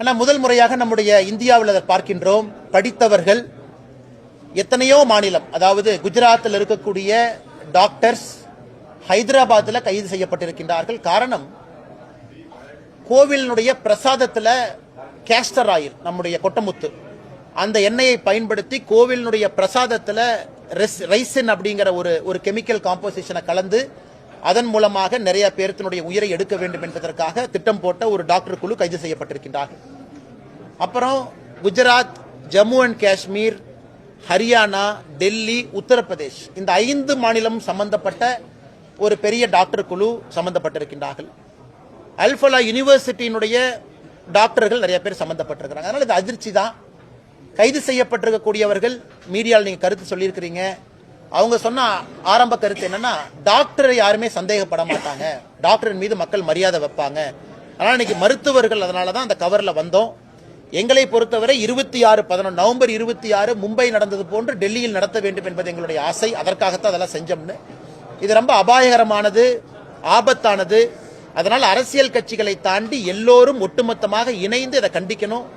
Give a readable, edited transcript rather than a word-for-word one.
ஆனால் முதல் முறையாக நம்முடைய இந்தியாவில் அதை பார்க்கின்றோம். படித்தவர்கள் எத்தனையோ மாநிலம், அதாவது குஜராத்தில் இருக்கக்கூடிய டாக்டர்ஸ் ஹைதராபாத்தில் கைது செய்யப்பட்டிருக்கின்றார்கள். காரணம், கோவிலினுடைய பிரசாதத்தில் கேஸ்டர் ஆயில், நம்முடைய கொட்டமுத்து, அந்த எண்ணெயை பயன்படுத்தி கோவிலினுடைய பிரசாதத்தில் ரைசின் அப்படிங்கிற ஒரு கெமிக்கல் காம்போசிஷனை கலந்து அதன் மூலமாக நிறைய பேர்த்தினுடைய உயிரை எடுக்க வேண்டும் என்பதற்காக திட்டம் போட்ட ஒரு டாக்டர் குழு கைது செய்யப்பட்டிருக்கின்றார்கள். அப்புறம் குஜராத், ஜம்மு அண்ட் காஷ்மீர், ஹரியானா, டெல்லி, உத்தரப்பிரதேஷ், இந்த 5 மாநிலம் சம்பந்தப்பட்ட ஒரு பெரிய டாக்டர் குழு சம்பந்தப்பட்டிருக்கின்றார்கள். அல்ஃபலா யூனிவர்சிட்டியினுடைய டாக்டர்கள் நிறைய பேர் சம்பந்தப்பட்டிருக்கிறாங்க. அதனால இது அதிர்ச்சி தான். கைது செய்யப்பட்டிருக்கக்கூடியவர்கள் மீடியாவில் நீங்க கருத்து சொல்லியிருக்கிறீங்க. அவங்க சொன்ன ஆரம்ப கருத்து என்னன்னா, டாக்டரை யாருமே சந்தேகப்பட மாட்டாங்க, டாக்டரின் மீது மக்கள் மரியாதை வைப்பாங்க. அதனால இன்னைக்கு மருத்துவர்கள், அதனாலதான் அந்த கவர்ல வந்தோம். எங்களை பொறுத்தவரை 26/11 நவம்பர் 26 மும்பை நடந்தது போன்று டெல்லியில் நடத்த வேண்டும் என்பது எங்களுடைய ஆசை. அதற்காகத்தான் அதெல்லாம் செஞ்சோம்னு. இது ரொம்ப அபாயகரமானது, ஆபத்தானது. அதனால் அரசியல் கட்சிகளை தாண்டி எல்லோரும் ஒட்டுமொத்தமாக இணைந்து இதை கண்டிக்கணும்.